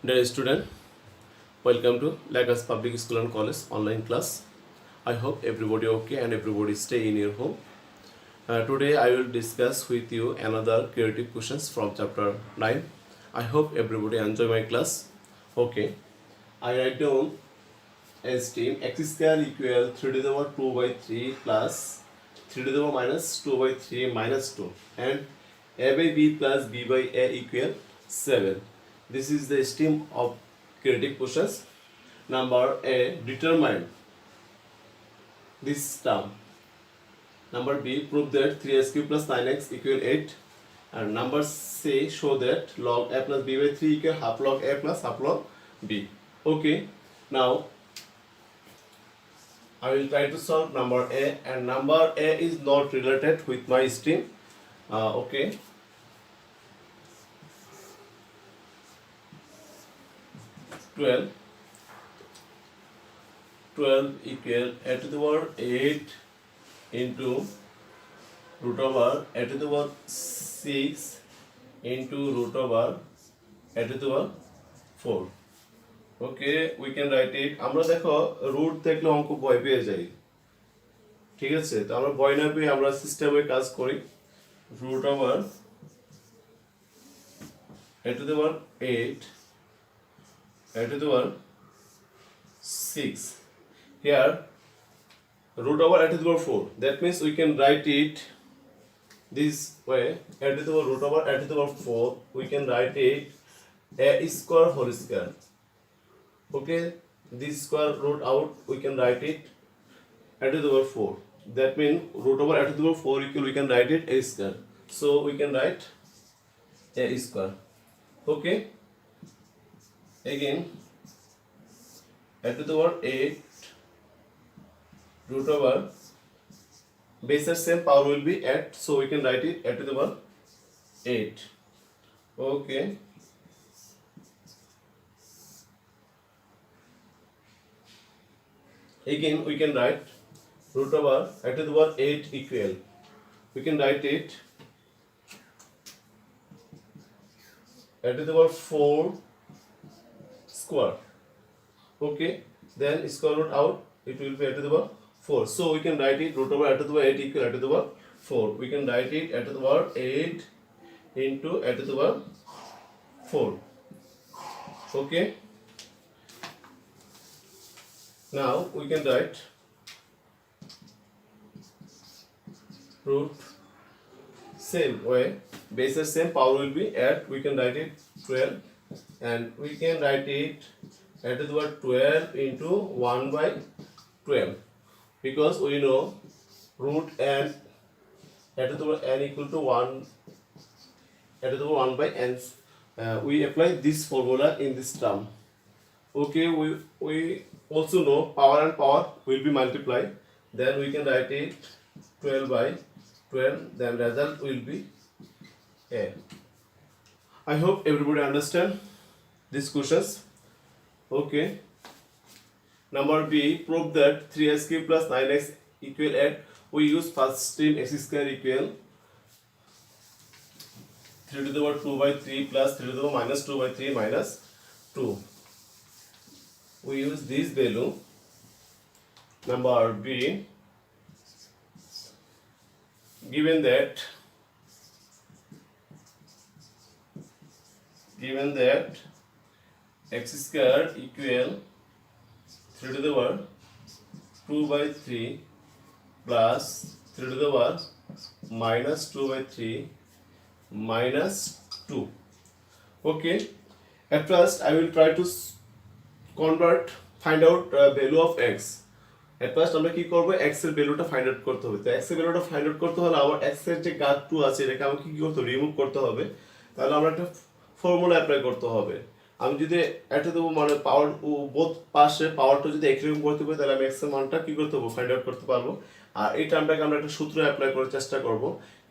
Dear student, welcome to Lagos Public School and College online class. I hope everybody okay and everybody stay in your home. Today I will discuss with you another creative questions from chapter 9. I hope everybody enjoy my class. Okay, I write down as team x square equal 3 to the power 2 by 3 plus 3 to the power minus 2 by 3 minus 2 and a by b plus b by a equal 7. This is the stream of creative questions. Number A, determine this term. Number B, prove that 3x cube plus 9x equal 8. And number C, show that log a plus b by 3 equal half log a plus half log b. Okay, now I will try to solve number A, and number A is not related with my stream. Okay. 12 equal a to the power 8 into root over a to the power 6 into root over a to the power 4. Okay, we can write it. আমরা দেখো root দেখলে অঙ্ক ভয় পেয়ে যাই, ঠিক আছে? তো আমরা ভয় না পেয়ে আমরা সিস্টেমে কাজ করি। Root over a to the power 8 a to the power 6. Here root over a to the power 4. That means we can write it this way. A to the power root over a to the power 4. We can write it a square whole square. Okay, this square root out we can write it a to the power 4. That means root over a to the power 4 equal we can write it a square. So we can write a square. Okay. Again, a to the power 8 root over base at same power will be at, so we can write it a to the power 8. Okay. Again, we can write root over a to the power 8 equal. We can write it a to the power 4 square. Okay, then square root out, it will be a to the power 4. So we can write it root over a to the power 8 equal a to the power 4. We can write it a to the power 8 into a to the power 4. Okay, now we can write root same way, base at same power will be at, we can write it 12, and we can write it a to the power 12 into 1 by 12, because we know root and a to the power n equal to 1, a to the power 1 by n. We apply this formula in this term. Okay, we also know power and power will be multiplied, then we can write it 12 by 12, then result will be a. I hope everybody understand these questions. Okay. Number B, prove that 3x cube plus 9x equal 8. We use first stream x square equal 3 to the power 2 by 3 plus 3 to the power minus 2 by 3 minus 2. We use this value. Number B, given that x square equal 3 to the power 2 by 3 plus 3 to the power minus 2 by 3 minus 2. Okay, at first I will try to find out value of x. At first আমরা কি করব, x এর ভ্যালুটা find out করতে হবে। তো x এর ভ্যালুটা ফাইন্ড আউট করতে হলে আমার x এর যে গাত 2 আছে এটাকে আমাকে কি করতে হবে, রিমুভ করতে হবে। তাহলে আমরা একটা ফর্মুলা অ্যাপ্লাই করতে হবে। আমি যদি এটা দেবো মানে পাওয়ার বোথ পাশে পাওয়ারটা যদি একই রকম করতে পারি, তাহলে আমি x এর মানটা কি করতে পারবো, ফাইন্ড আউট করতে পারবো। আর এই টার্মটাকে আমরা একটা সূত্র অ্যাপ্লাই করার চেষ্টা করব,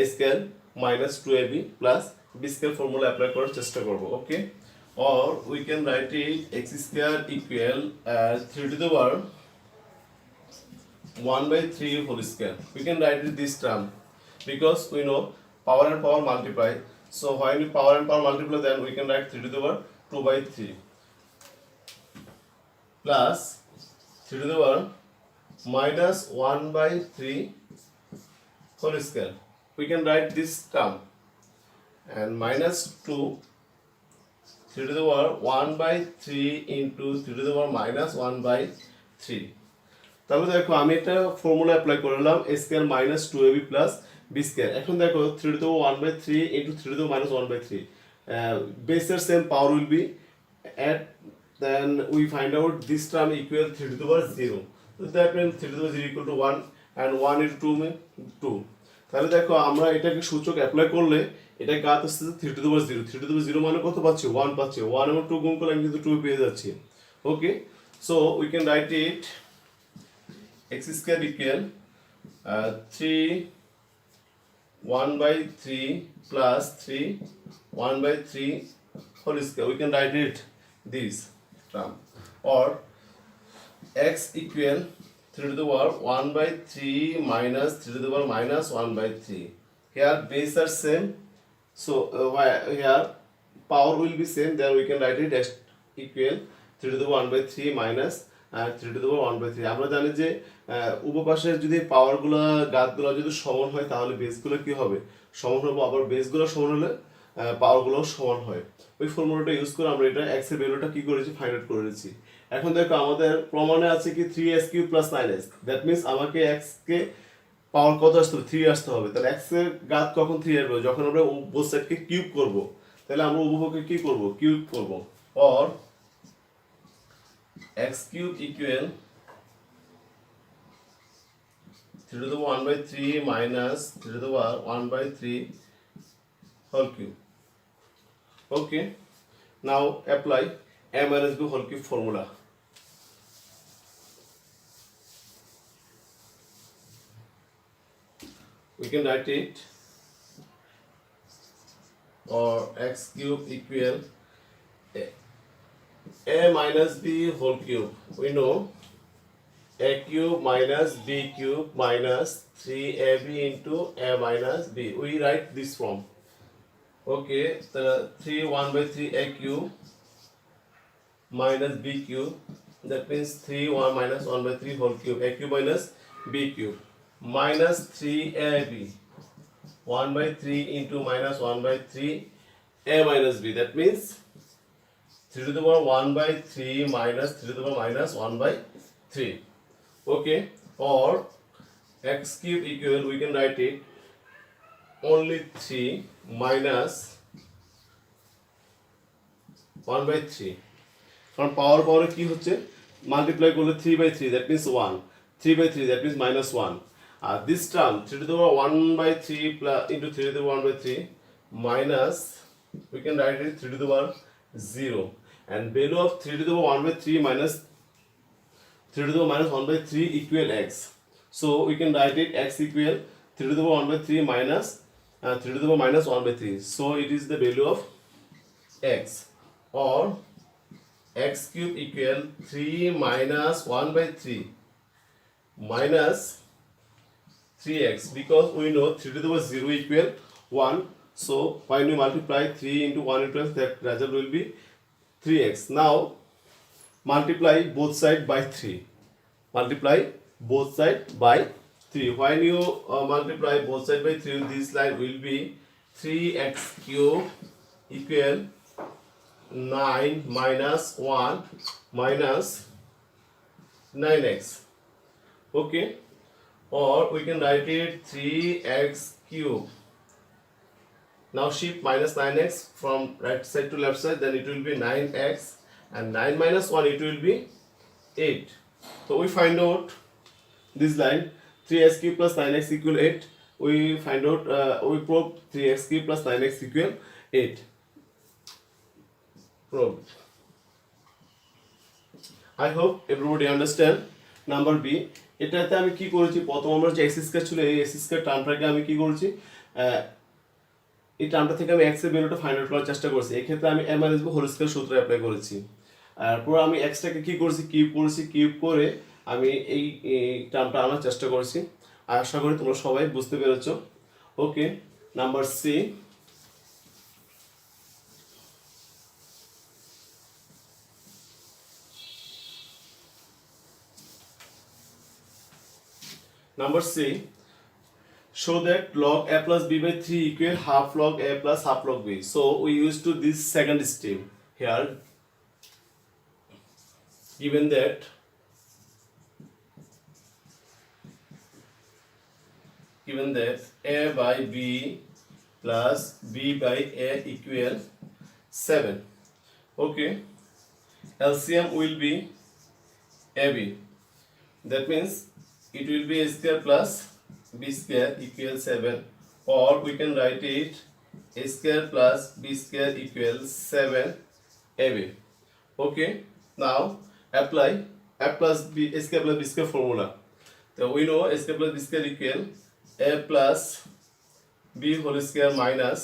a square minus 2ab plus b square formula apply করার চেষ্টা করব। ওকে, or we can write it x square equal as 3 to the power 1 by 3 whole square. We can write it this term because we know power and power multiply. So when we power and power multiply, then we can write 3 to the power 2 by 3. plus 3 to the power minus 1 by 3 whole square. We can write this term, and minus 2 3 to the power 1 by 3 into 3 to the power minus 1 by 3. তাহলে দেখো আমি একটা formula apply করলাম a square minus 2ab plus b square. এখন দেখো 3 to the power 1 by 3 into 3 to the power minus 1 by 3. Bases same power will be at, then we find out this term equal 3 to the power 0. So that means 3 to the power 0 equal to 1 and 1 into 2 means 2. তাহলে দেখো আমরা এটাকে সূচক apply করলে এটা কাজ আসছে 3 to the power 0। 3 to the power 0 মানে কত পাচ্ছি? 1 পাচ্ছি। 1 এবং 2 গুণ করলে আমি কিন্তু 2 পেয়ে যাচ্ছি। Okay, so we can write it x square equal 3 1 by 3 plus 3 1 by 3 whole square. We can write it this term, or x equal 3 to the power 1 by 3 minus 3 to the power minus 1 by 3. Here base are same, so here power will be same, then we can write it as equal 3 to the power 1 by 3 minus 3 to the power 1 by 3. আমরা জানি যে উপপাশের যদি পাওয়ারগুলো ঘাতগুলো যদি সমান হয় তাহলে বেসগুলো কি হবে? সমান হবে। আবার বেসগুলো সমান হলে পাওয়ারগুলো সমান হয়। ওই ফর্মুলাটা ইউজ করে আমরা এটা x এর ভ্যালুটা কি করেছি? ফাইন্ড আউট করেছি। এখন দেখো আমাদের প্রমাণে আছে কি 3s³ + 9s, দ্যাট মিন্স আমাকে x কে পাওয়ার কত আসতে হবে? 3 আসতে হবে। তাহলে x এর ঘাত কখন 3 আসবে? যখন আমরা বোথ সাইডকে কিউব করব। তাহলে আমরা উভয়পক্ষে কি করব? কিউব করব। Or x³ equal 3 to the power 1 by 3 minus 3 to the power 1 by 3 whole cube. Okay, now apply a minus b whole cube formula. We can write it, or x³ equal a minus b whole cube. We know a cube minus b cube minus 3ab into a minus b. We write this form. Okay, the 3 1 by 3 a cube minus b cube, that means 3 1 minus 1 by 3 whole cube, a cube minus b cube, minus 3ab 1 by 3 into minus 1 by 3 a minus b, that means 3 to the power 1 by 3 minus 3 to the power minus 1 by 3. Okay, or x³ equal, we can write it only 3 minus 1 by 3. কারণ পাওয়ার পাওয়ারে কি হচ্ছে? Multiply করলে 3 by 3, that means 1. 3 by 3, that means minus 1. R this term 3 to the power 1 by 3 plus into 3 to the power 1 by 3 minus, we can write it 3 to the power 0. And value of 3 to the power 1 by 3 minus 3 to the power minus 1 by 3 equal x. So we can write it x equal 3 to the power 1 by 3 minus 3 to the power minus 1 by 3. So it is the value of x, or x³ equal 3 minus 1 by 3 minus 3x, because we know 3 to the power 0 equal 1. So when we multiply 3 into 1 into x, that result will be 3x. Now multiply both sides by 3. Multiply both sides by 3. When you multiply both sides by 3, this line will be 3x³ equal 9 minus 1 minus 9x. Okay, or we can write it 3x³. Now shift minus 9x from right side to left side, then it will be 9x, and 9 minus 1, it will be 8. So we find out this line 3x³ plus 9x equal 8. We find out, we prove 3x³ plus 9x equal 8. Proved. I hope everybody understand. Number B, এটাতে আমি কি করেছি? প্রথম আমরা যে x² ছিল এই x² টার্মটাকে আমি কি করেছি? এই টার্মটা থেকে আমি x এর ভ্যালুটা ফাইন্ড আউট করার চেষ্টা করেছি। এই ক্ষেত্রে আমি a minus b whole square সূত্র অ্যাপ্লাই করেছি। আর পুরো আমি x টাকে কি করেছি? কিউব করে আমি এই টার্মটা আনার চেষ্টা করেছি। আশা করি তোমরা সবাই বুঝতে পেরেছো। Okay, number C, Number C. Show that log a plus b by 3 equal half log a plus half log b. So we used to this second step here. Given that a by b plus b by a equal 7. Okay. LCM will be AB. That means it will be a square plus b square equals 7, or we can write it a square plus b square equals 7 AB. Okay. Now apply a plus b a square plus b square formula. So we know a square plus b square equal a plus b whole square minus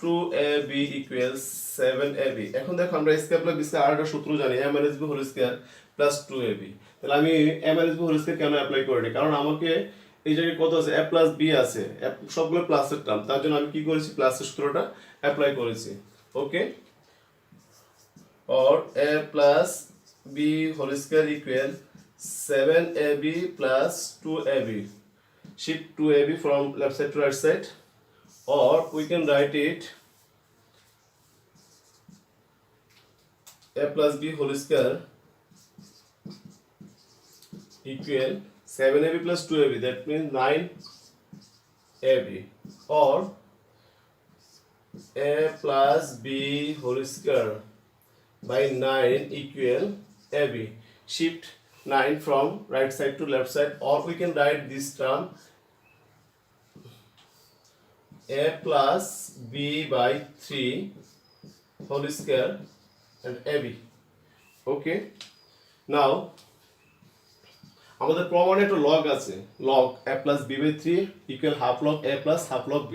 2ab equals 7ab. এখন দেখো আমরা square plus B square আর একটা সূত্র জানি a minus b whole square plus 2ab. তাহলে আমি a minus b whole square কেন apply করিনি, কারণ আমাকে এই জায়গায় কত আছে a plus b আছে, সবগুলো প্লাসের টার্ম, তার জন্য আমি কি করেছি প্লাসের সূত্রটা অ্যাপ্লাই করেছি। ওকে, or a plus b whole square equal 7ab plus 2ab. Shift 2ab from left side to right side, or we can write it a plus b whole square equal 7ab plus 2ab, that means 9ab, or a plus b whole square by 9 equal ab. Shift 9 from right side to left side, or we can write this term a plus b by 3 whole square and ab. Okay, now আমাদের প্রমাণে একটা log আছে, log a plus b by 3 equal half log a plus half log b,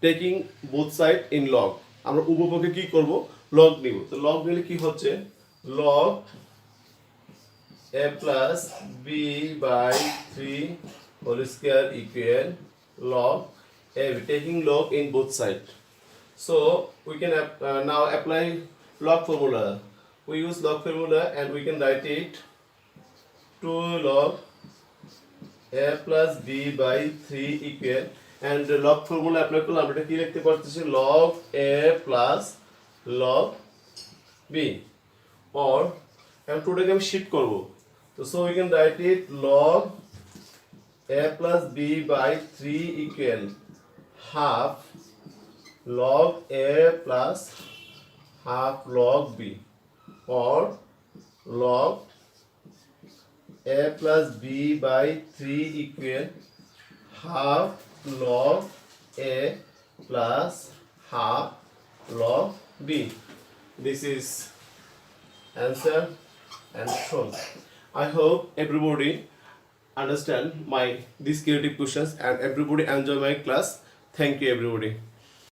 taking both side in log. আমরা উভয়পক্ষে কি করব, log নিব। তো log নিলে কি হচ্ছে, log a plus b by 3 whole square equal log a, taking log in both sides. So we can now apply log formula. We use log formula and we can write it 2 log a plus b by 3 equal, and the log formula apply করলে আমরা এটা কি লিখতে পারতেছি, log a plus log b, or and today আমি shift করব, তো so we can write it log a plus b by 3 equal half log a plus half log b, or log a plus b by 3 equal half log a plus half log b. This is answer and shown. I hope everybody understand my these creative questions and everybody enjoy my class. Thank you everybody.